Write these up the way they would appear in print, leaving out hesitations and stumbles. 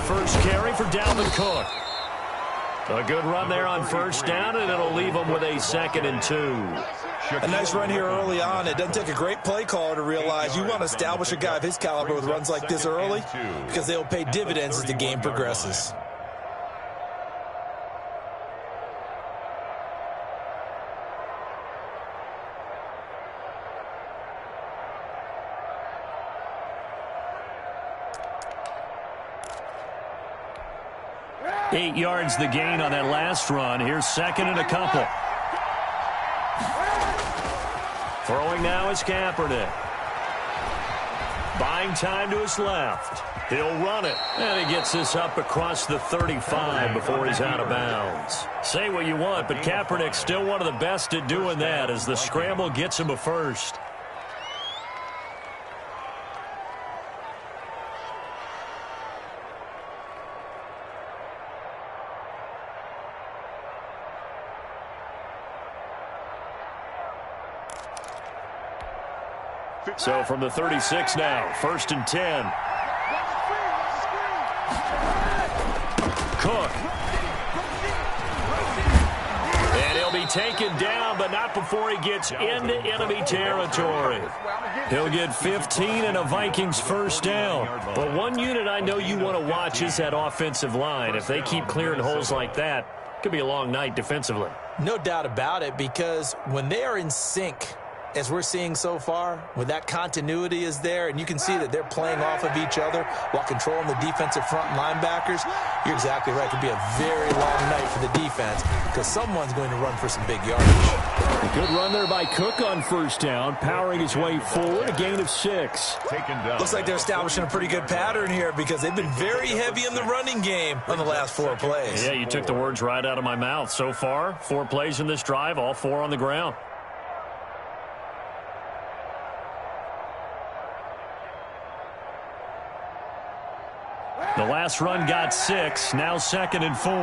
first carry for Dalvin Cook. A good run there on first down, and it'll leave them with a 2nd and 2. A nice run here early on. It doesn't take a great play caller to realize you want to establish a guy of his caliber with runs like this early because they'll pay dividends as the game progresses. Eight yards the gain on that last run. Here's 2nd and a couple. Throwing now is Kaepernick. Buying time to his left. He'll run it. And he gets this up across the 35 before he's out of bounds. Say what you want, but Kaepernick's still one of the best at doing that as the scramble gets him a first. So from the 36 now, 1st and 10. Cook. And he'll be taken down, but not before he gets into enemy territory. He'll get 15 and a Vikings first down. But one unit I know you want to watch is that offensive line. If they keep clearing holes like that, it could be a long night defensively. No doubt about it, because when they are in sync, as we're seeing so far, when that continuity is there and you can see that they're playing off of each other while controlling the defensive front linebackers, you're exactly right. It could be a very long night for the defense because someone's going to run for some big yardage. A good run there by Cook on first down, powering his way forward, a gain of 6. Looks like they're establishing a pretty good pattern here because they've been very heavy in the running game on the last 4 plays. Yeah, you took the words right out of my mouth. So far, 4 plays in this drive, all 4 on the ground. The last run got 6, now 2nd and 4.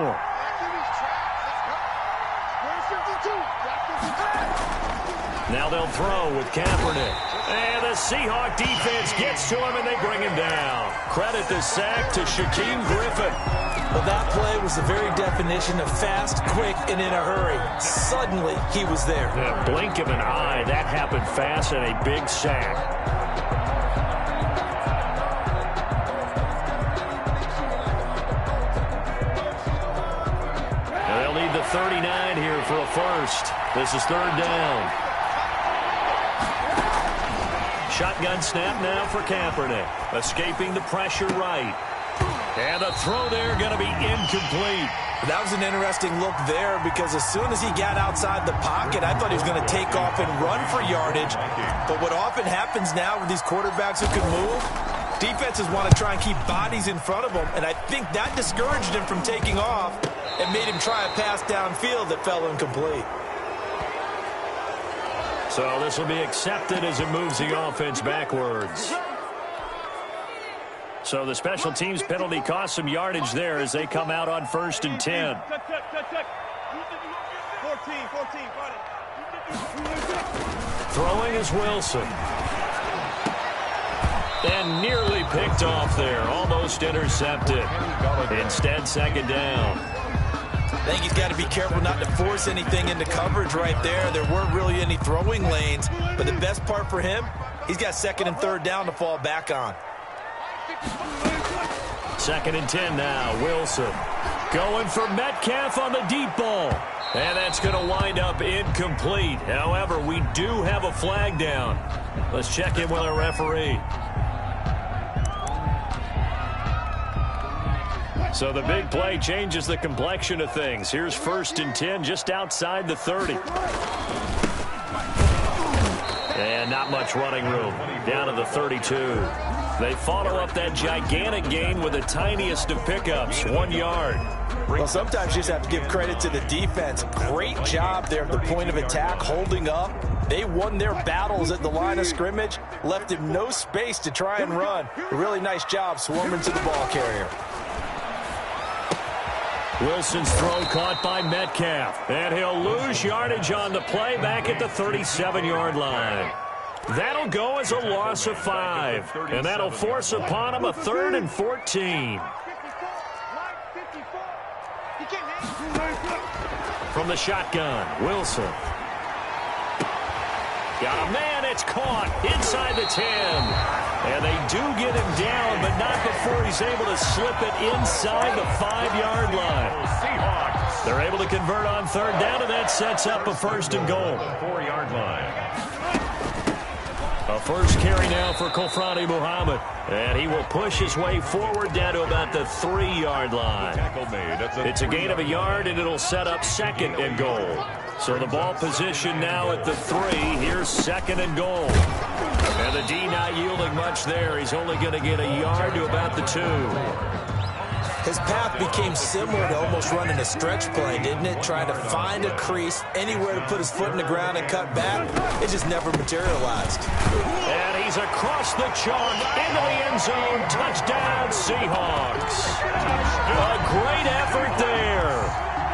Now they'll throw with Kaepernick. And the Seahawks defense gets to him, and they bring him down. Credit the sack to Shaquem Griffin. Well, that play was the very definition of fast, quick, and in a hurry. Suddenly, he was there. A blink of an eye, that happened fast, and a big sack. They'll need the 39 here for a first. This is 3rd down. Shotgun snap now for Kaepernick. Escaping the pressure right. And the throw there going to be incomplete. That was an interesting look there because as soon as he got outside the pocket, I thought he was going to take off and run for yardage. But what often happens now with these quarterbacks who can move, defenses want to try and keep bodies in front of them. And I think that discouraged him from taking off and made him try a pass downfield that fell incomplete. So this will be accepted as it moves the offense backwards. So the special teams penalty cost some yardage there as they come out on 1st and 10. Throwing is Wilson. And nearly picked off there. Almost intercepted. Instead, 2nd down. I think he's got to be careful not to force anything into coverage right there. There weren't really any throwing lanes. But the best part for him, he's got 2nd and 3rd down to fall back on. 2nd and 10 now. Wilson going for Metcalf on the deep ball. And that's going to wind up incomplete. However, we do have a flag down. Let's check in with our referee. So the big play changes the complexion of things. Here's 1st and 10 just outside the 30. And not much running room. Down to the 32. They follow up that gigantic gain with the tiniest of pickups, 1 yard. Well, sometimes you just have to give credit to the defense. Great job there at the point of attack, holding up. They won their battles at the line of scrimmage, left him no space to try and run. A really nice job swarming to the ball carrier. Wilson's throw caught by Metcalf. And he'll lose yardage on the play back at the 37-yard line. That'll go as a loss of 5. And that'll force upon him a 3rd and 14. from the shotgun. Wilson. Got a man. It's caught inside the 10. And they do get him down, but not before he's able to slip it inside the 5-yard line. They're able to convert on third down, and that sets up a first and goal. 4-yard line. A first carry now for Kofrani Muhammad. And he will push his way forward down to about the 3-yard line. It's a gain of a yard, and it'll set up second and goal. So the ball position now at the 3. Here's second and goal. And the D not yielding much there. He's only going to get a yard to about the 2. His path became similar to almost running a stretch play, didn't it? Trying to find a crease, anywhere to put his foot in the ground and cut back. It just never materialized. And he's across the chalk into the end zone. Touchdown, Seahawks. A great effort there.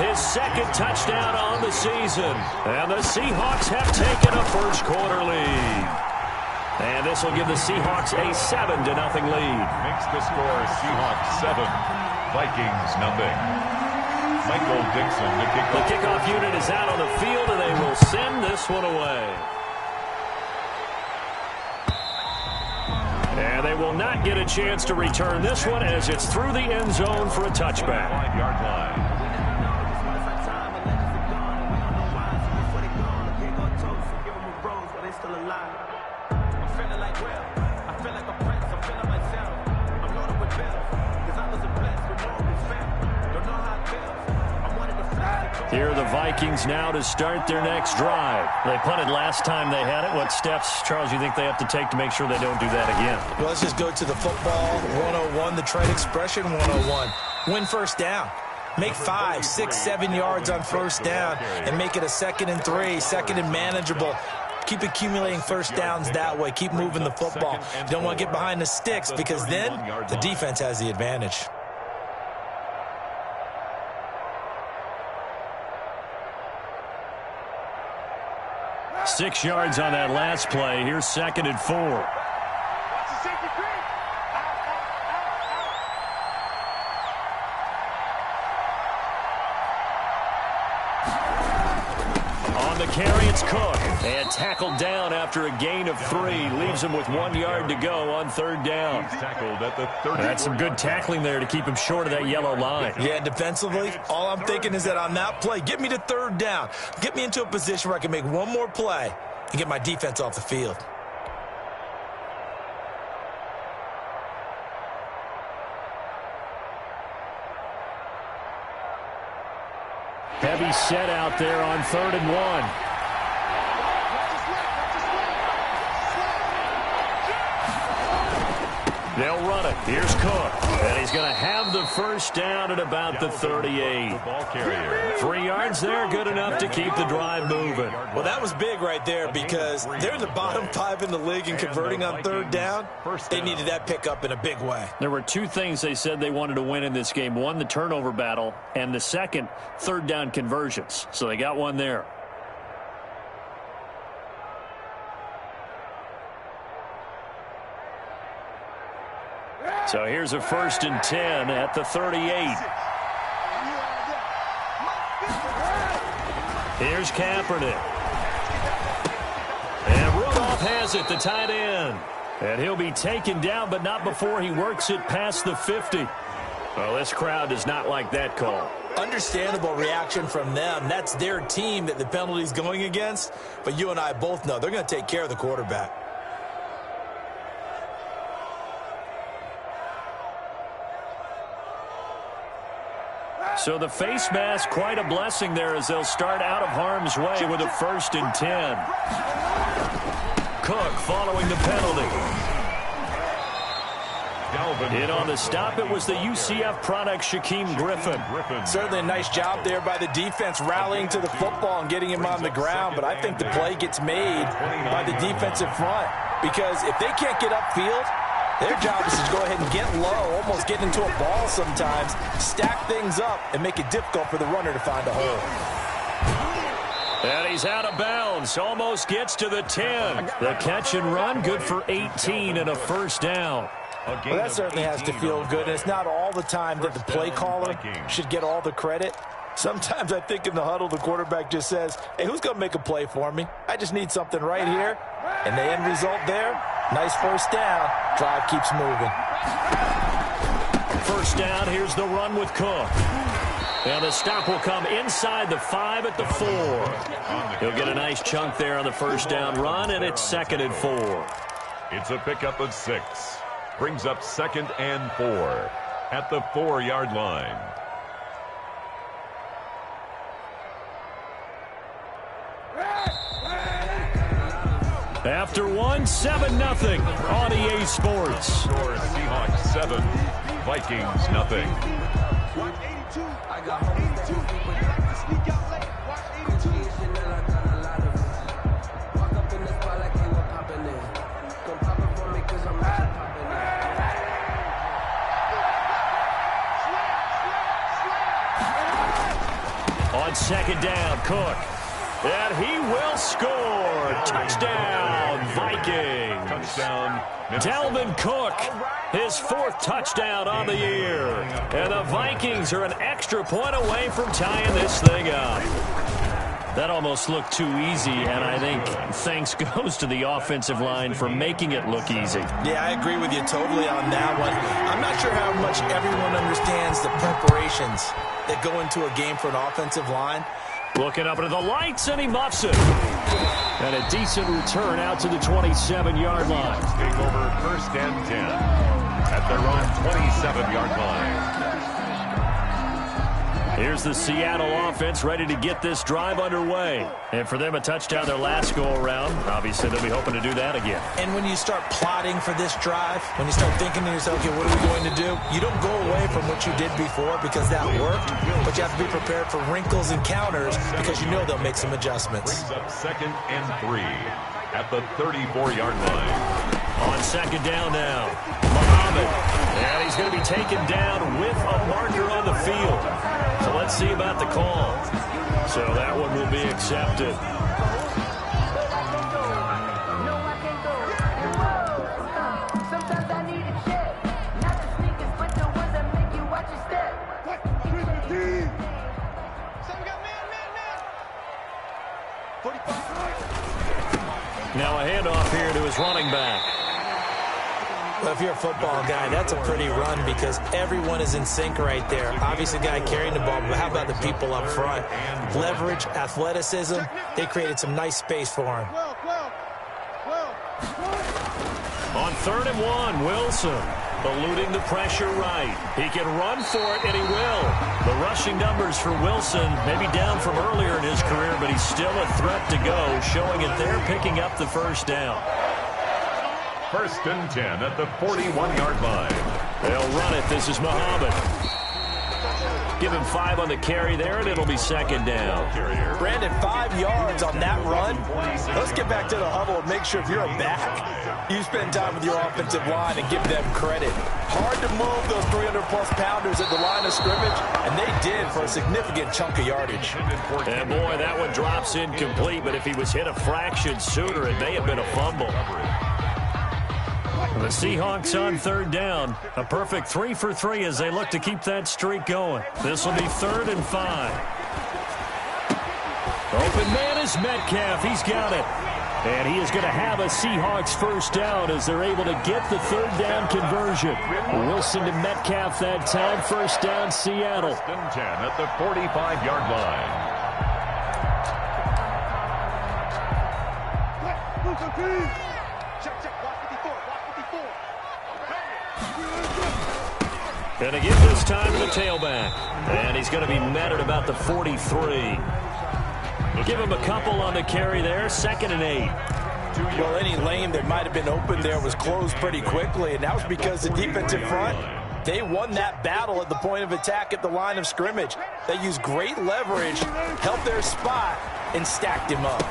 His second touchdown on the season. And the Seahawks have taken a first-quarter lead. And this will give the Seahawks a 7-0 lead. Makes the score Seahawks 7, Vikings 0. Michael Dixon to kick off. The kickoff unit is out on the field, and they will send this one away. And they will not get a chance to return this one as it's through the end zone for a touchback. 5-yard line. Here are the Vikings now to start their next drive. They punted last time they had it. What steps, Charles, you think they have to take to make sure they don't do that again? Well, let's just go to the football 101, the trade expression 101. Win first down. Make 5, 6, 7 yards on first down and make it a 2nd and 3, second and manageable. Keep accumulating first downs that way. Keep moving the football. You don't want to get behind the sticks because then the defense has the advantage. Six yards on that last play. Here's 2nd and 4. On the carry, it's Cook. And tackled down after a gain of 3. Leaves him with 1 yard to go on third down. He's tackled at the 30. That's some good tackling there to keep him short of that yellow line. Yeah, defensively, all I'm thinking is that on that play, get me to third down. Get me into a position where I can make one more play and get my defense off the field. Heavy set out there on 3rd and 1. They'll run it. Here's Cook. And he's going to have the first down at about the 38. Ball carrier. 3 yards there, good enough to keep the drive moving. Well, that was big right there because they're in the bottom 5 in the league and converting on third down. They needed that pickup in a big way. There were 2 things they said they wanted to win in this game. One, the turnover battle, and the second, third down conversions. So they got one there. So here's a 1st and 10 at the 38. Here's Kaepernick. And Rudolph has it, the tight end. And he'll be taken down, but not before he works it past the 50. Well, this crowd does not like that call. Understandable reaction from them. That's their team that the penalty's going against. But you and I both know they're going to take care of the quarterback. So the face mask, quite a blessing there as they'll start out of harm's way with a 1st and 10. Cook following the penalty. In on the stop, it was the UCF product, Shaquem Griffin. Certainly a nice job there by the defense rallying to the football and getting him on the ground, but I think the play gets made by the defensive front because if they can't get upfield, their job is to go ahead and get low, almost get into a ball sometimes, stack things up, and make it difficult for the runner to find a hole. And he's out of bounds, almost gets to the 10. The catch and run, good for 18 and a first down. Well, that certainly has to feel good. And it's not all the time that the play caller should get all the credit. Sometimes I think in the huddle, the quarterback just says, hey, who's going to make a play for me? I just need something right here. And the end result there, nice first down. Drive keeps moving. First down, here's the run with Cook. And the stop will come inside the 5 at the 4. He'll get a nice chunk there on the first down run, and it's 2nd and 4. It's a pickup of 6. Brings up 2nd and 4 at the 4-yard line. After 1, 7-0 on EA Sports. Score Seahawks 7, Vikings nothing. On 2nd down, Cook. And he will score. Touchdown, Vikings. Touchdown. Dalvin Cook, his 4th touchdown on the year. And the Vikings are an extra point away from tying this thing up. That almost looked too easy, and I think thanks goes to the offensive line for making it look easy. Yeah, I agree with you totally on that one. I'm not sure how much everyone understands the preparations that go into a game for an offensive line. Looking up into the lights, and he muffs it. And a decent return out to the 27-yard line. Take over 1st and 10 at their own 27-yard line. Here's the Seattle offense ready to get this drive underway. And for them, a touchdown their last go-around. Obviously, they'll be hoping to do that again. And when you start plotting for this drive, when you start thinking to yourself, okay, what are we going to do? You don't go away from what you did before because that worked, but you have to be prepared for wrinkles and counters because you know they'll make some adjustments. Brings up 2nd and 3 at the 34-yard line. On 2nd down now, Muhammad. And he's going to be taken down with a marker on the field. So let's see about the call. So that one will be accepted. Now a handoff here to his running back. Well, if you're a football guy, that's a pretty run because everyone is in sync right there. Obviously, the guy carrying the ball, but how about the people up front? Leverage, athleticism, they created some nice space for him. On 3rd and 1, Wilson eluding the pressure right. He can run for it, and he will. The rushing numbers for Wilson maybe down from earlier in his career, but he's still a threat to go, showing it there, picking up the first down. 1st and 10 at the 41-yard line. They'll run it. This is Muhammad. Give him 5 on the carry there, and it'll be 2nd down. Brandon, 5 yards on that run. Let's get back to the huddle and make sure if you're a back, you spend time with your offensive line and give them credit. Hard to move those 300-plus pounders at the line of scrimmage, and they did for a significant chunk of yardage. And boy, that one drops incomplete, but if he was hit a fraction sooner, it may have been a fumble. The Seahawks on 3rd down. A perfect 3 for 3 as they look to keep that streak going. This will be 3rd and 5. Open man is Metcalf. He's got it. And he is going to have a Seahawks first down as they're able to get the 3rd down conversion. Wilson to Metcalf that time. First down, Seattle. 1st and 10 at the 45-yard line. And again this time to the tailback. And he's going to be met at about the 43. Give him a couple on the carry there. 2nd and 8. Well, any lane that might have been open there was closed pretty quickly, and that was because the defensive front, they won that battle at the point of attack at the line of scrimmage. They used great leverage, held their spot, and stacked him up.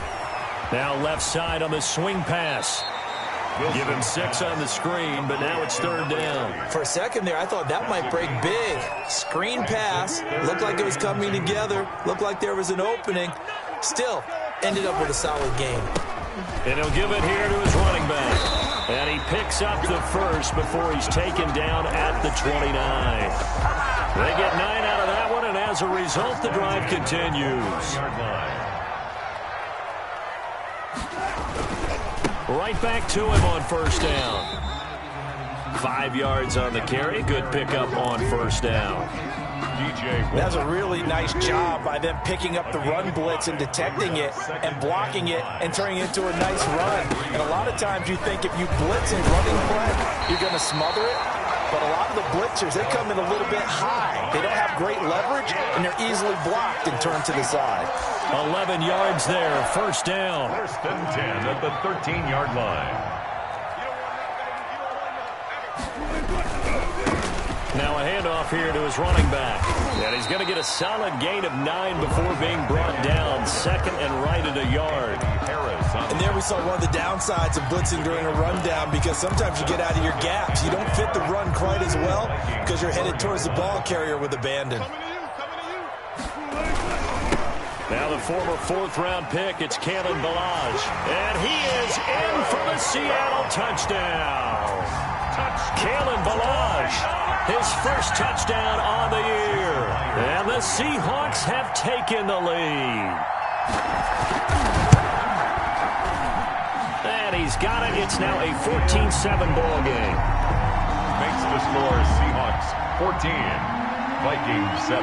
Now left side on the swing pass. Give him 6 on the screen, but now it's 3rd down. For a second there, I thought that might break big. Screen pass, looked like it was coming together, looked like there was an opening. Still, ended up with a solid game. And he'll give it here to his running back. And he picks up the first before he's taken down at the 29. They get 9 out of that one, and as a result, the drive continues. Right back to him on first down. 5 yards on the carry. Good pickup on first down. That's a really nice job by them picking up the run blitz and detecting it and blocking it and turning it into a nice run. And a lot of times you think if you blitz and running play, you're going to smother it. But a lot of the blitzers, they come in a little bit high. They don't have great leverage, and they're easily blocked and turned to the side. 11 yards there, first down. First and 10 at the 13-yard line. Now a handoff here to his running back. And he's going to get a solid gain of 9 before being brought down. Second and right at a yard. And there we saw one of the downsides of blitzing during a rundown, because sometimes you get out of your gaps. You don't fit the run quite as well because you're headed towards the ball carrier with abandon. Now the former 4th-round pick, it's Kalen Ballage. And he is in for the Seattle touchdown. Kalen Ballage, his first touchdown on the year. And the Seahawks have taken the lead. And he's got it. It's now a 14-7 ball game. Makes the score Seahawks 14, Vikings 7.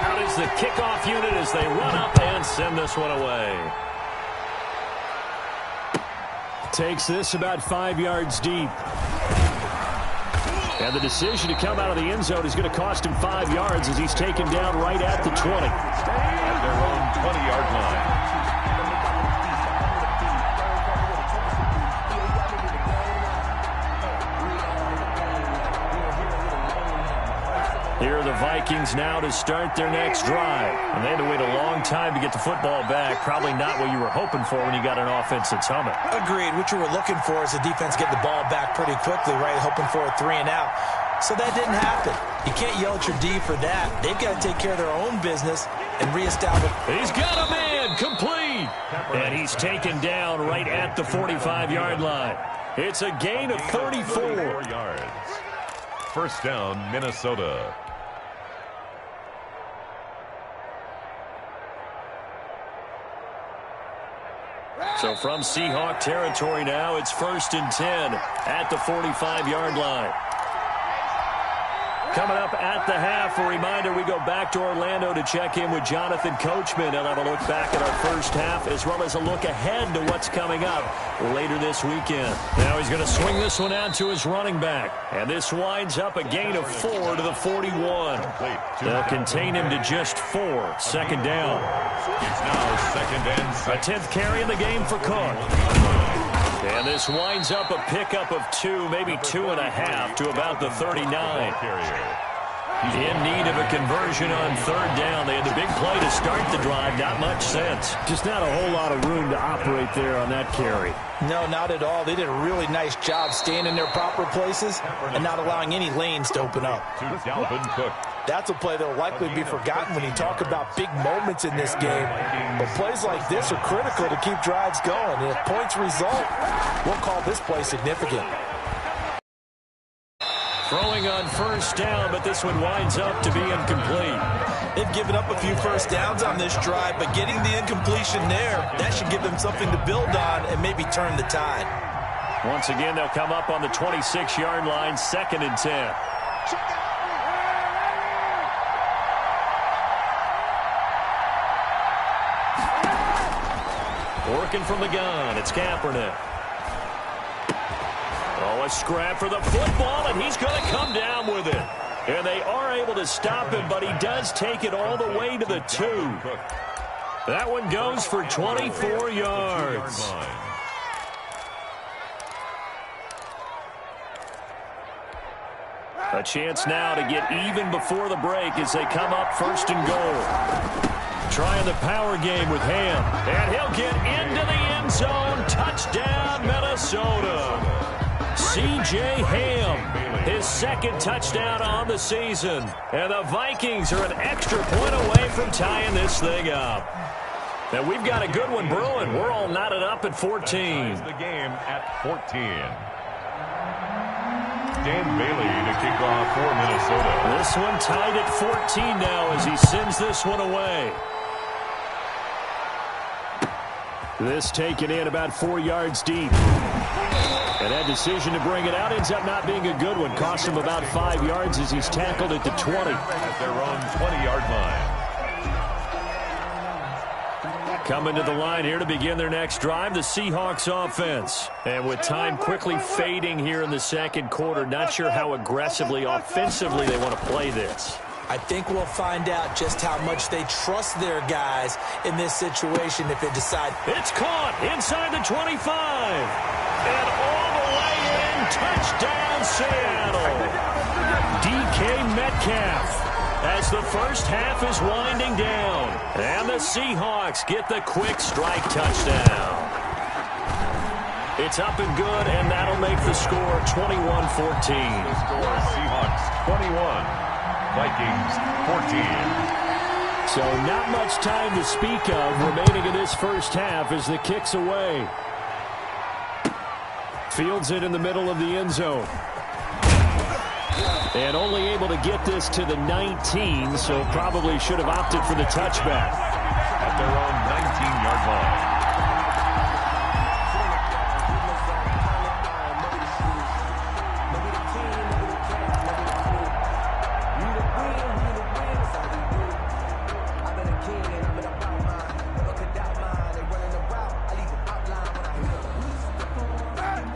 Out is the kickoff unit as they run up and send this one away. Takes this about 5 yards deep. And the decision to come out of the end zone is going to cost him 5 yards as he's taken down right at the 20. At their own 20-yard line. Here are the Vikings now to start their next drive. And they had to wait a long time to get the football back. Probably not what you were hoping for when you got an offense that's humming. Agreed. What you were looking for is the defense getting the ball back pretty quickly, right? Hoping for a 3 and out. So that didn't happen. You can't yell at your D for that. They've got to take care of their own business and reestablish. He's got a man complete. And he's taken down right at the 45-yard line. It's a gain of 34 yards. First down, Minnesota. So from Seahawk territory now, it's first and 10 at the 45-yard line. Coming up at the half, a reminder, we go back to Orlando to check in with Jonathan Coachman and have a look back at our first half as well as a look ahead to what's coming up later this weekend. Now he's going to swing this one out to his running back. And this winds up a gain of 4 to the 41. They'll contain him to just 4. Second down. It's now second and 6. A 10th carry in the game for Cook. And this winds up a pickup of 2, maybe 2.5 to about the 39. In need of a conversion on third down. They had the big play to start the drive. Not much sense. Just not a whole lot of room to operate there on that carry. No, not at all. They did a really nice job staying in their proper places and not allowing any lanes to open up. To Dalvin Cook. That's a play that will likely be forgotten when you talk about big moments in this game. But plays like this are critical to keep drives going. And if points result, we'll call this play significant. Throwing on first down, but this one winds up to be incomplete. They've given up a few first downs on this drive, but getting the incompletion there, that should give them something to build on and maybe turn the tide. Once again, they'll come up on the 26-yard line, second and 10. Working from the gun, it's Kaepernick. Oh, a scrap for the football, and he's going to come down with it. And they are able to stop him, but he does take it all the way to the 2. That one goes for 24 yards. A chance now to get even before the break as they come up first and goal. Trying the power game with Ham. And he'll get into the end zone. Touchdown, Minnesota. C.J. Ham, his second touchdown on the season. And the Vikings are an extra point away from tying this thing up. And we've got a good one brewing. We're all knotted up at 14. The game at 14. Dan Bailey to kick off for Minnesota. This one tied at 14 now as he sends this one away. This taken in about 4 yards deep. And that decision to bring it out ends up not being a good one. Cost him about 5 yards as he's tackled at the 20. At their own 20-yard line. Coming to the line here to begin their next drive, the Seahawks offense. And with time quickly fading here in the second quarter, not sure how aggressively, offensively they want to play this. I think we'll find out just how much they trust their guys in this situation if they decide. It's caught inside the 25. And all the way in, touchdown Seattle. DK Metcalf. As the first half is winding down. And the Seahawks get the quick strike touchdown. It's up and good, and that'll make the score 21-14. The score, Seahawks 21, Vikings 14. So not much time to speak of remaining in this first half as the kick's away. Fields it in the middle of the end zone. And only able to get this to the 19, so probably should have opted for the touchback. At their own 19-yard line.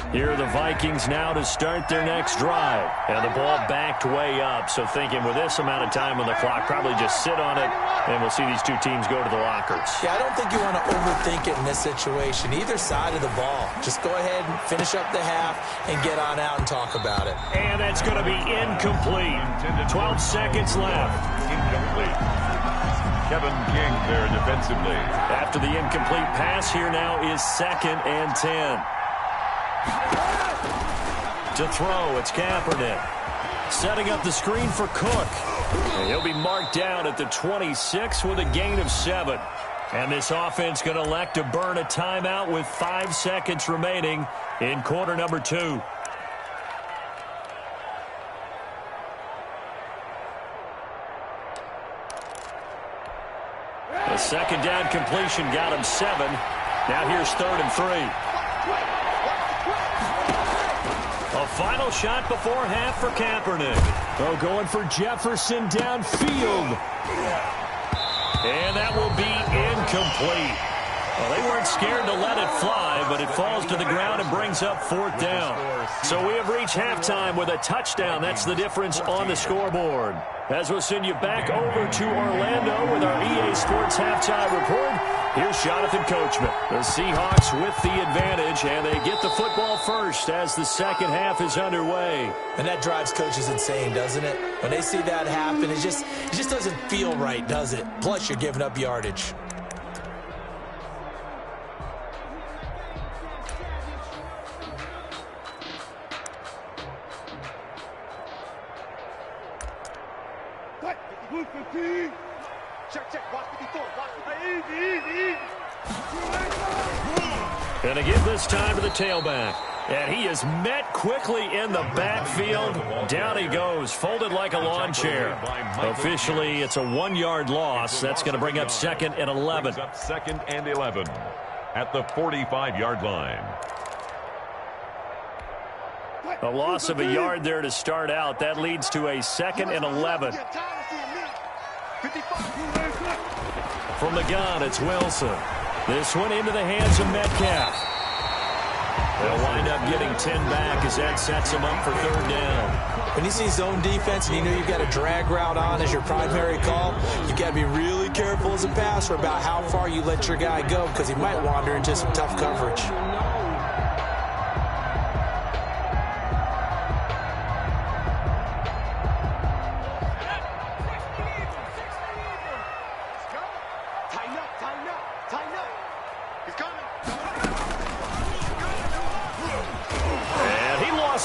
Here are the Vikings now to start their next drive. And the ball backed way up, so thinking with this amount of time on the clock, probably just sit on it, and we'll see these two teams go to the lockers. Yeah, I don't think you want to overthink it in this situation. Either side of the ball. Just go ahead and finish up the half and get on out and talk about it. And that's going to be incomplete. 12 seconds left. Incomplete. Kevin King there defensively. After the incomplete pass, here now is 2nd and 10. To throw, it's Kaepernick. Setting up the screen for Cook. And he'll be marked down at the 26 with a gain of 7. And this offense going to elect to burn a timeout with 5 seconds remaining in quarter number 2. The second down completion got him 7. Now here's 3rd and 3. A final shot before half for Kaepernick. Oh, going for Jefferson downfield. And that will be incomplete. Well, they weren't scared to let it fly, but it falls to the ground and brings up 4th down. So we have reached halftime with a touchdown. That's the difference on the scoreboard. As we'll send you back over to Orlando with our EA Sports Halftime Report, here's Jonathan Coachman. The Seahawks with the advantage, and they get the football first as the second half is underway. And that drives coaches insane, doesn't it? When they see that happen, it just doesn't feel right, does it? Plus, you're giving up yardage. And to give this time to the tailback. And he is met quickly in the backfield. Down he goes, folded like a lawn chair. Officially, it's a 1-yard loss. That's going to bring up 2nd and 11. 2nd and 11 at the 45-yard line. A loss of a yard there to start out. That leads to a 2nd and 11. From the gun, it's Wilson. This one into the hands of Metcalf. They'll wind up getting 10 back as that sets them up for 3rd down. When you see zone defense and you know you've got a drag route on as your primary call, you've got to be really careful as a passer about how far you let your guy go because he might wander into some tough coverage.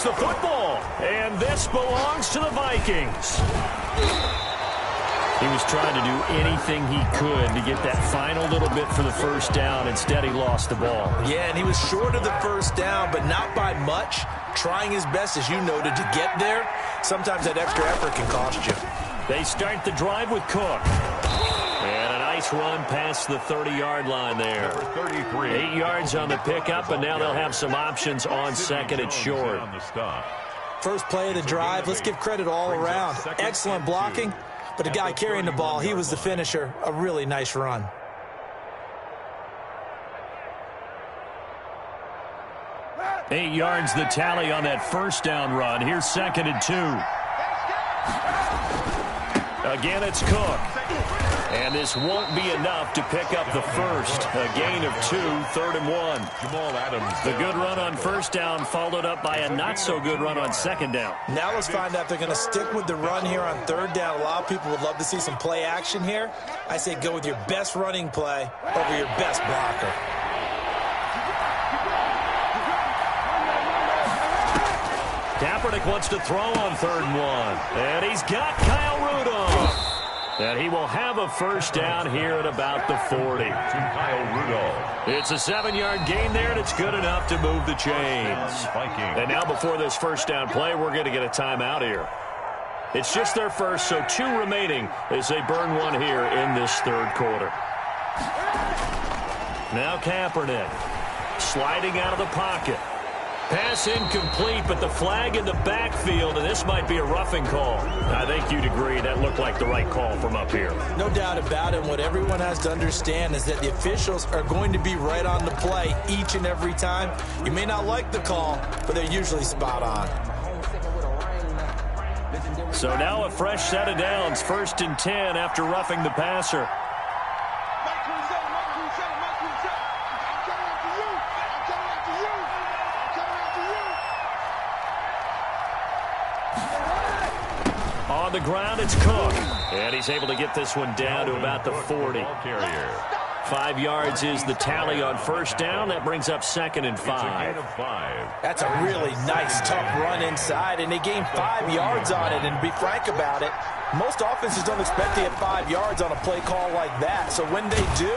The football, and this belongs to the Vikings. He was trying to do anything he could to get that final little bit for the first down. Instead, he lost the ball. Yeah, and he was short of the first down, but not by much. trying his best, as you noted, to get there. Sometimes that extra effort can cost you. They start the drive with Cook. And a nice run past the 30-yard line there. 33. 8 yards on the pickup, and now they'll have some options on second and short. First play of the drive, let's give credit all around. Excellent blocking, but the guy carrying the ball, he was the finisher. A really nice run. Eight yards the tally on that first down run. Here's second and 2. Again, it's Cook. And this won't be enough to pick up the first. A gain of 2, 3rd and 1. Jamal Adams. The good run on first down followed up by a not-so-good run on second down. Now let's find out if they're going to stick with the run here on third down. A lot of people would love to see some play action here. I say go with your best running play over your best blocker. Kaepernick wants to throw on 3rd and 1. And he's got Kyle Rudolph. And he will have a first down here at about the 40. Kyle Rudolph. It's a 7-yard gain there, and it's good enough to move the chains. And now before this first down play, we're going to get a timeout here. It's just their first, so 2 remaining as they burn one here in this 3rd quarter. Now Kaepernick sliding out of the pocket. Pass incomplete, but the flag in the backfield, and this might be a roughing call. I think you'd agree that looked like the right call from up here. No doubt about it. What everyone has to understand is that the officials are going to be right on the play each and every time. You may not like the call, but they're usually spot on. So now a fresh set of downs, 1st and 10 after roughing the passer. On the ground, it's Cook. And he's able to get this one down to about the 40. 5 yards is the tally on first down. That brings up 2nd and 5. That's a really nice, tough run inside, and they gained 5 yards on it. And to be frank about it, most offenses don't expect to get 5 yards on a play call like that. So when they do,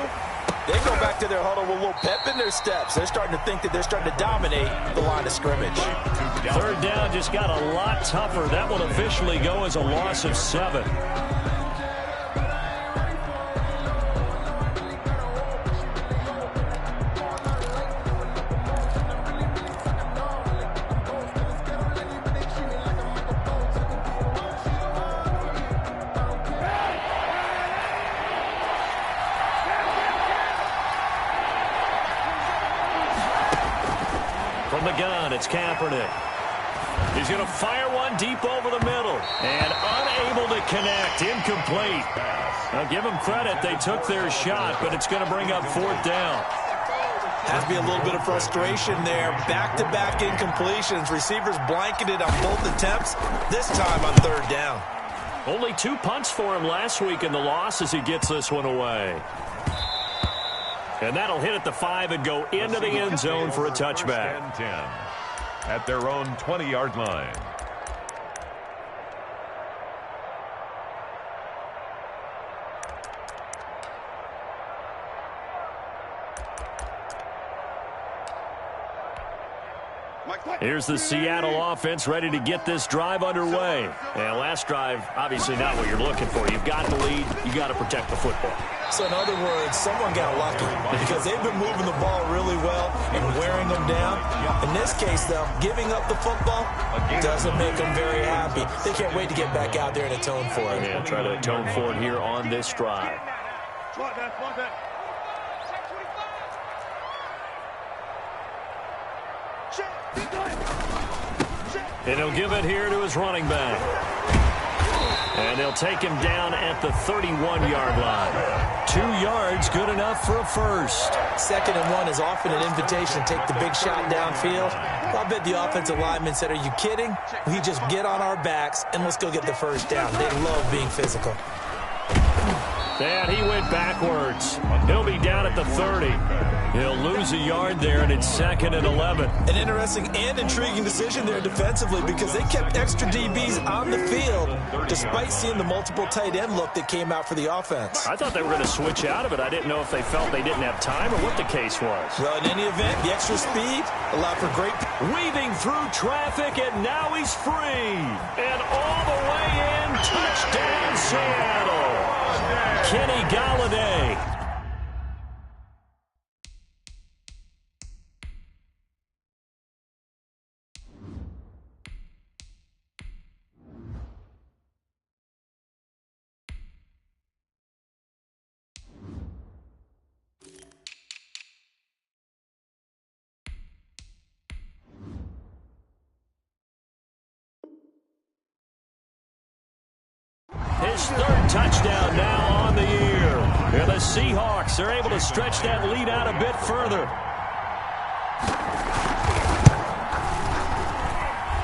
they go back to their huddle with a little pep in their steps. They're starting to think that they're starting to dominate the line of scrimmage. 3rd down just got a lot tougher. That will officially go as a loss of 7. From the gun, it's Kaepernick. He's going to fire one deep over the middle. And unable to connect. Incomplete. Now, give them credit. They took their shot, but it's going to bring up 4th down. Has to be a little bit of frustration there. Back-to-back incompletions. Receivers blanketed on both attempts, this time on 3rd down. Only 2 punts for him last week in the loss as he gets this one away. And that'll hit at the 5 and go into the end zone for a touchback. 10 at their own 20-yard line. Here's the Seattle offense ready to get this drive underway. And last drive, obviously not what you're looking for. You've got the lead. You've got to protect the football. So in other words, someone got lucky because they've been moving the ball really well and wearing them down. In this case, though, giving up the football doesn't make them very happy. They can't wait to get back out there and atone for it. Yeah, try to atone for it here on this drive. And he'll give it here to his running back. And they'll take him down at the 31-yard line. 2 yards, good enough for a first. 2nd and 1 is often an invitation to take the big shot downfield. I bet the offensive lineman said, are you kidding? We just get on our backs and let's go get the first down. They love being physical. And he went backwards. He'll be down at the 30. He'll lose a yard there, and it's 2nd and 11. An interesting and intriguing decision there defensively because they kept extra DBs on the field despite seeing the multiple tight end look that came out for the offense. I thought they were going to switch out of it. I didn't know if they felt they didn't have time or what the case was. Well, in any event, the extra speed allowed for great weaving through traffic, and now he's free. And all the way in, touchdown Seattle. Kenny Golladay. His third touchdown now on the year. And the Seahawks are able to stretch that lead out a bit further.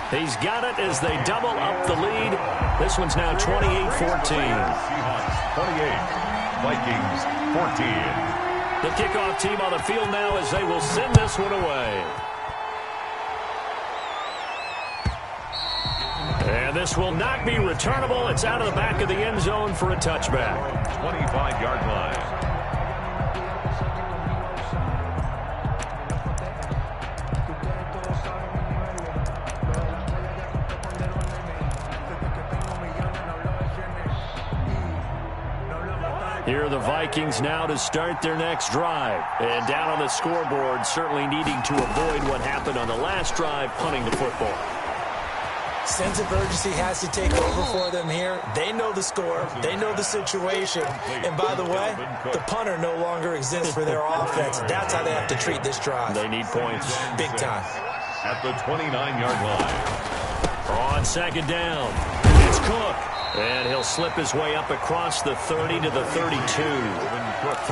He's got it as they double up the lead. This one's now 28-14. Seahawks 28, Vikings 14. The kickoff team on the field now as they will send this one away. And this will not be returnable. It's out of the back of the end zone for a touchback. 25-yard line. Here are the Vikings now to start their next drive. And down on the scoreboard, certainly needing to avoid what happened on the last drive, punting the football. Sense of urgency has to take over for them here. They know the score. They know the situation. And by the way, the punter no longer exists for their offense. That's how they have to treat this drive. They need points. Big time. At the 29-yard line. On second down, it's Cook. And he'll slip his way up across the 30 to the 32.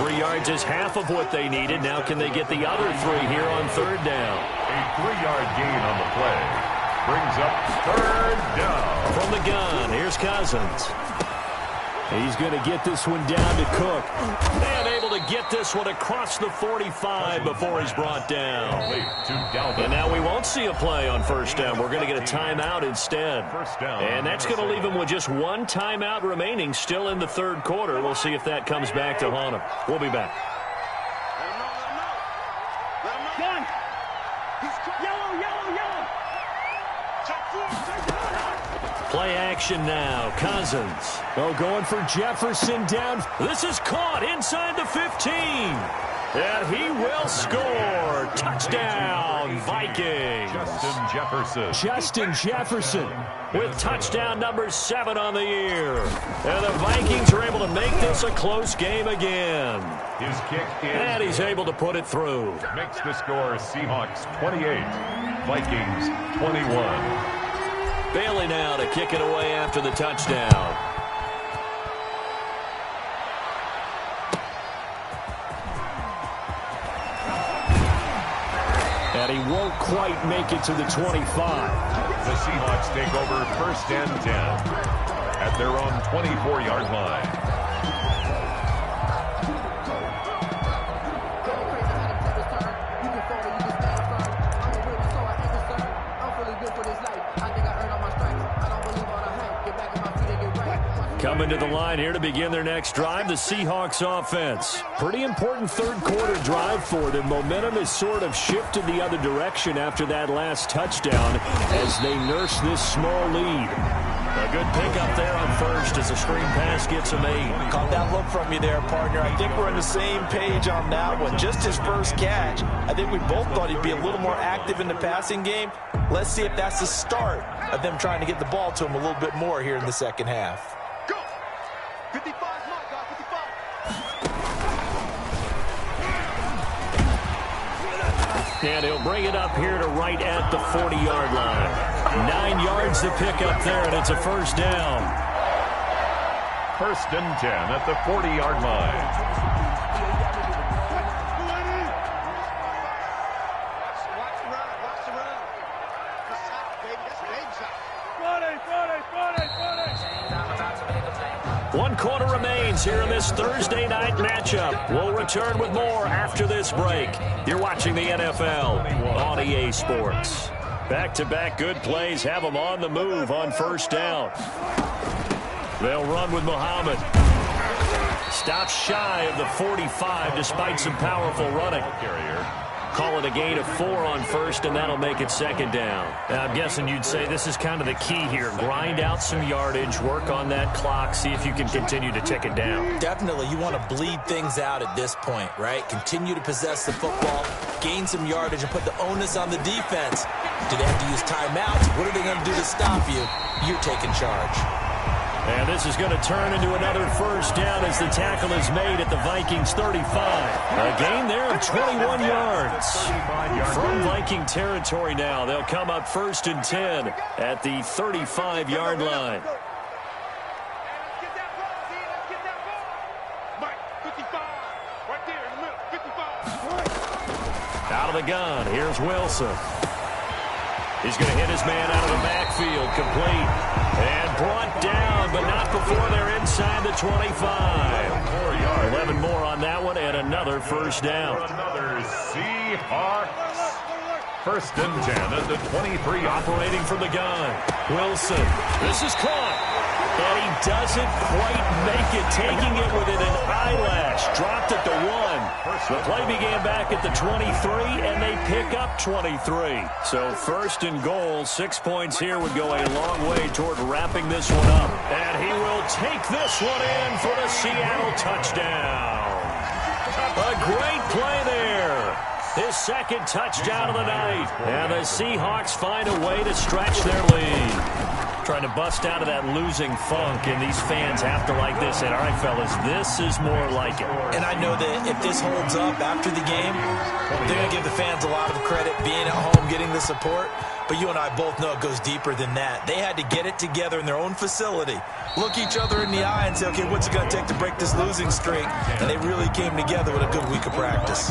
3 yards is half of what they needed. Now can they get the other 3 here on third down? A 3-yard gain on the play. Brings up third down. From the gun, here's Cousins. He's going to get this one down to Cook. And able to get this one across the 45 before he's brought down. And now we won't see a play on first down. We're going to get a timeout instead. And that's going to leave him with just one timeout remaining still in the third quarter. We'll see if that comes back to haunt him. We'll be back. Play action now. Cousins. Oh, going for Jefferson down. This is caught inside the 15. And he will score. Touchdown, Vikings. Justin Jefferson with touchdown number 7 on the year. And the Vikings are able to make this a close game again. His kick is. And he's able to put it through. Makes the score Seahawks 28, Vikings 21. Bailey now to kick it away after the touchdown. And he won't quite make it to the 25. The Seahawks take over first and 10 at their own 24-yard line. Coming to the line here to begin their next drive, the Seahawks offense. Pretty important third quarter drive for them. Momentum has sort of shifted the other direction after that last touchdown as they nurse this small lead. A good pickup there on first as a screen pass gets him 8. Caught that look from you there, partner. I think we're on the same page on that one. Just his first catch. I think we both thought he'd be a little more active in the passing game. Let's see if that's the start of them trying to get the ball to him a little bit more here in the second half. And he'll bring it up here to right at the 40-yard line. 9 yards to pick up there, and it's a first down. First and 10 at the 40-yard line. One quarter remains here in this Thursday night matchup. We'll return with more after this break. You're watching the NFL on EA Sports. Back-to-back good plays have them on the move on first down. They'll run with Muhammad. Stops shy of the 45 despite some powerful running. Call it a gain of 4 on first, and that'll make it second down. Now, I'm guessing you'd say this is kind of the key here. Grind out some yardage, work on that clock, see if you can continue to tick it down. Definitely, you want to bleed things out at this point, right? Continue to possess the football, gain some yardage, and put the onus on the defense. Do they have to use timeouts? What are they going to do to stop you? You're taking charge. And this is going to turn into another first down as the tackle is made at the Vikings 35. A gain there of 21 yards. From Viking territory now, they'll come up 1st and 10 at the 35-yard line. Out of the gun, here's Wilson. He's going to hit his man out of the backfield, complete. And brought down, but not before they're inside the 25. 11 more on that one, and another first down. Another Seahawks. 1st and 10 at the 23. Operating from the gun. Wilson. This is caught. And he doesn't quite make it, taking it within an eyelash. Dropped at the 1. The play began back at the 23, and they pick up 23. So 1st and goal, 6 points here would go a long way toward wrapping this one up. And he will take this one in for the Seattle touchdown. A great play there. His 2nd touchdown of the night. And the Seahawks find a way to stretch their lead. Trying to bust out of that losing funk, and these fans have to like this. And all right, fellas, this is more like it. And I know that if this holds up after the game, they're going to give the fans a lot of credit, being at home, getting the support. But you and I both know it goes deeper than that. They had to get it together in their own facility, look each other in the eye and say, okay, what's it going to take to break this losing streak? And they really came together with a good week of practice.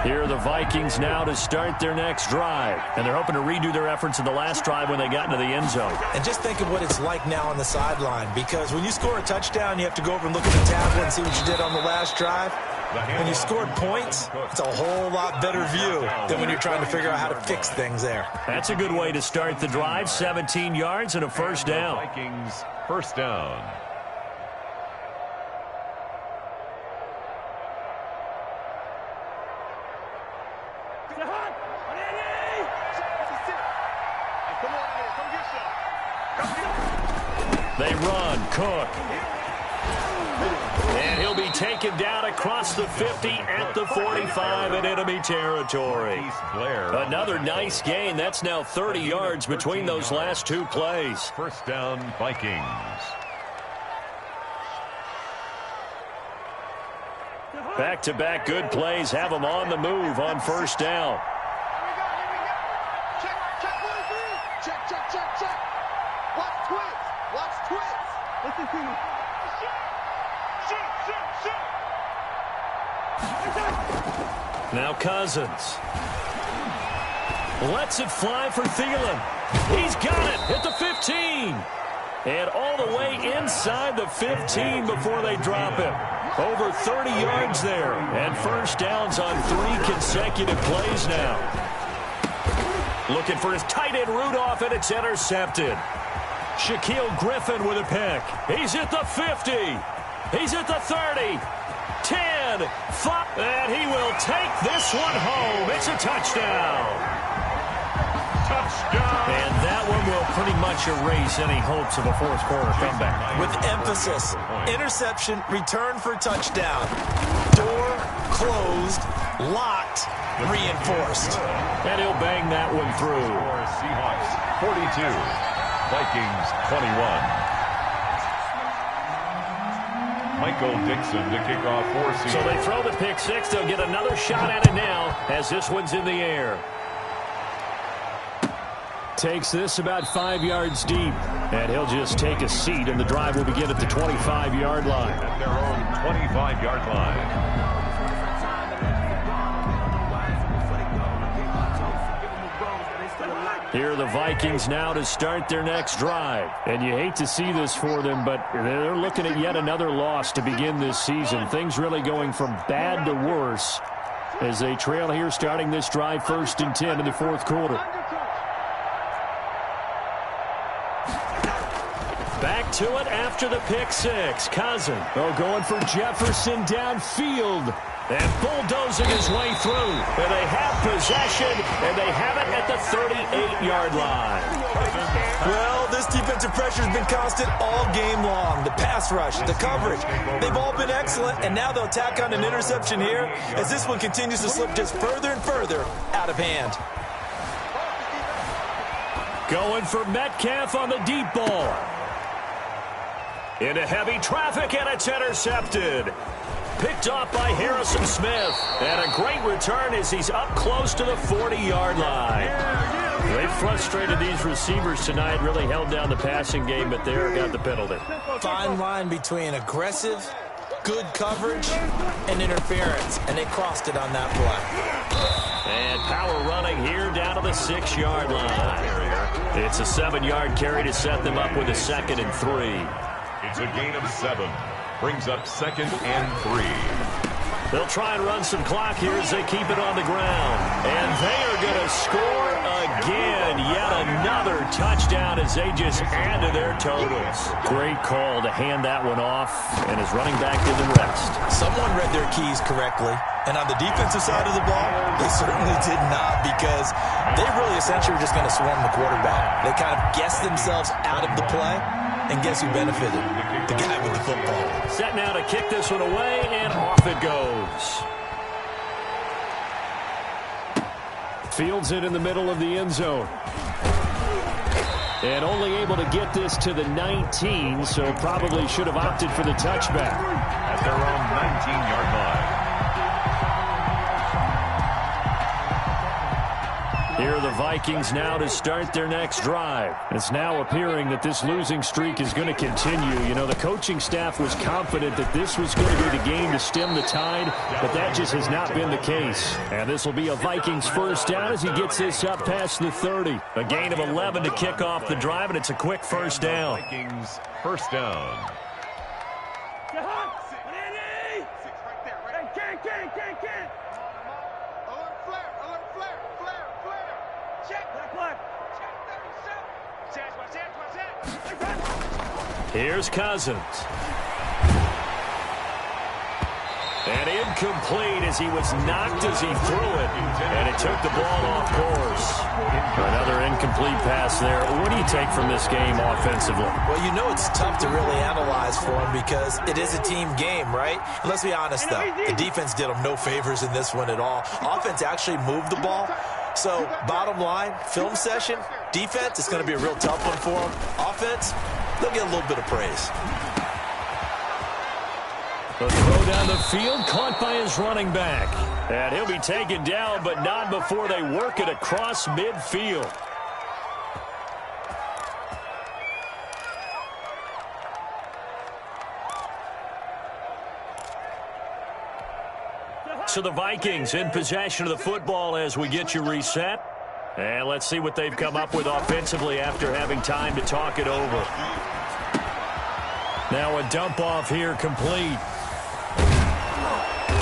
Here are the Vikings now to start their next drive. And they're hoping to redo their efforts in the last drive when they got into the end zone. And just think of what it's like now on the sideline, because when you score a touchdown, you have to go over and look at the tablet and see what you did on the last drive. When you scored points, it's a whole lot better view than when you're trying to figure out how to fix things there. That's a good way to start the drive. 17 yards and a first down. Vikings 1st down. They run. Cook. And he'll be taken down across the 50 at the 45 in enemy territory. Another nice gain. That's now 30 yards between those last 2 plays. 1st down, Vikings. Back-to-back good plays have them on the move on 1st down. Now Cousins. Lets it fly for Thielen. He's got it at the 15. And all the way inside the 15 before they drop him. Over 30 yards there. And first downs on 3 consecutive plays now. Looking for his tight end Rudolph, and it's intercepted. Shaquille Griffin with a pick. He's at the 50. He's at the 30. 10, 5, and he will take this one home. It's a touchdown. Touchdown. And that one will pretty much erase any hopes of a fourth-quarter comeback. With emphasis, interception, return for touchdown. Door closed, locked, reinforced. And he'll bang that one through. Seahawks 42, Vikings 21. Michael Dixon to kick off for Seahawks. So they throw the pick six. They'll get another shot at it now as this one's in the air. Takes this about 5 yards deep. And he'll just take a seat, and the drive will begin at the 25-yard line. At their own 25-yard line. Here are the Vikings now to start their next drive. And you hate to see this for them, but they're looking at yet another loss to begin this season. Things really going from bad to worse as they trail here starting this drive 1st and 10 in the 4th quarter. Back to it after the pick six. Cousin going for Jefferson downfield. And bulldozing his way through. And they have possession, and they have it at the 38-yard line. Well, this defensive pressure has been constant all game long. The pass rush, the coverage, they've all been excellent, and now they'll tack on an interception here as this one continues to slip just further and further out of hand. Going for Metcalf on the deep ball. Into heavy traffic, and it's intercepted. Picked off by Harrison Smith. And a great return as he's up close to the 40-yard line. They frustrated these receivers tonight, really held down the passing game, but there got the penalty. Fine line between aggressive, good coverage, and interference, and they crossed it on that play. And power running here down to the 6-yard line. It's a 7-yard carry to set them up with a 2nd and 3. It's a gain of 7. Brings up 2nd and 3. They'll try and run some clock here as they keep it on the ground. And they are going to score again. Yet another touchdown as they just add to their totals. Great call to hand that one off, and his running back did the rest. Someone read their keys correctly. And on the defensive side of the ball, they certainly did not, because they really essentially were just going to swarm the quarterback. They kind of guessed themselves out of the play. And guess who benefited? The guy with the football. Set now to kick this one away, and off it goes. Fields it in the middle of the end zone. And only able to get this to the 19, so probably should have opted for the touchback. At their own 19-yard line. Here are the Vikings now to start their next drive. It's now appearing that this losing streak is going to continue. You know, the coaching staff was confident that this was going to be the game to stem the tide, but that just has not been the case. And this will be a Vikings first down as he gets this up past the 30. A gain of 11 to kick off the drive, and it's a quick first down. Vikings first down. Here's Cousins. And incomplete as he was knocked as he threw it. And it took the ball off course. Another incomplete pass there. What do you take from this game offensively? Well, you know it's tough to really analyze for him because it is a team game, right? And let's be honest, though. The defense did them no favors in this one at all. Offense actually moved the ball. So, bottom line, film session, defense, it's going to be a real tough one for them. Offense, they'll get a little bit of praise. The throw down the field, caught by his running back. And he'll be taken down, but not before they work it across midfield. So the Vikings in possession of the football as we get you reset. And let's see what they've come up with offensively after having time to talk it over. Now a dump off here complete.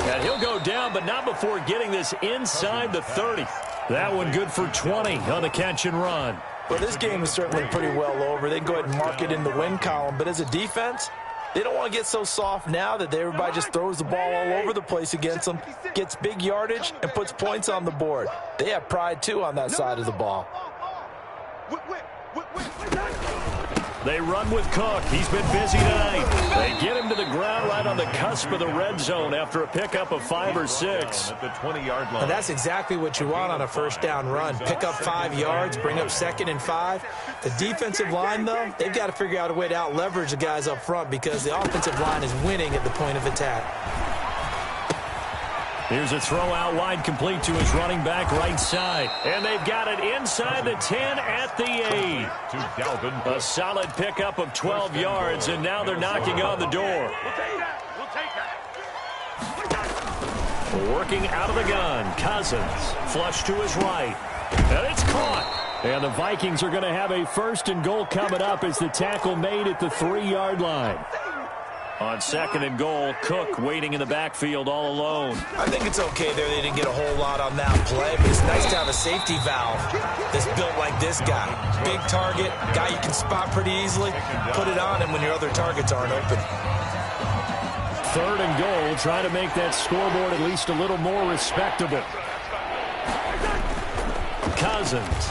And he'll go down, but not before getting this inside the 30. That one good for 20 on the catch and run. Well, this game is certainly pretty well over. They can go ahead and mark it in the win column. But as a defense, they don't want to get so soft now that everybody just throws the ball all over the place against them, gets big yardage, and puts points on the board. They have pride, too, on that side of the ball. They run with Cook. He's been busy tonight. They get him to the ground right on the cusp of the red zone after a pickup of 5 or 6. At the 20-yard line. And that's exactly what you want on a first down run. Pick up 5 yards, bring up 2nd and 5. The defensive line, though, they've got to figure out a way to out-leverage the guys up front because the offensive line is winning at the point of attack. Here's a throw out wide complete to his running back right side. And they've got it inside the 10 at the 8. To Dalvin. A solid pickup of 12 yards, and now they're knocking on the door. Working out of the gun, Cousins. Flush to his right. And it's caught. And the Vikings are going to have a 1st and goal coming up as the tackle made at the 3-yard line. On 2nd and goal, Cook waiting in the backfield all alone. I think it's okay there. They didn't get a whole lot on that play, but it's nice to have a safety valve that's built like this guy. Big target, guy you can spot pretty easily. Put it on him when your other targets aren't open. 3rd and goal, trying to make that scoreboard at least a little more respectable. Cousins.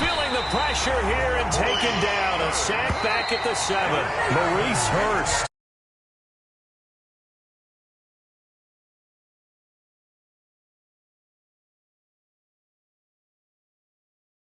Feeling the pressure here and taken down. A sack back at the 7. Maurice Hurst.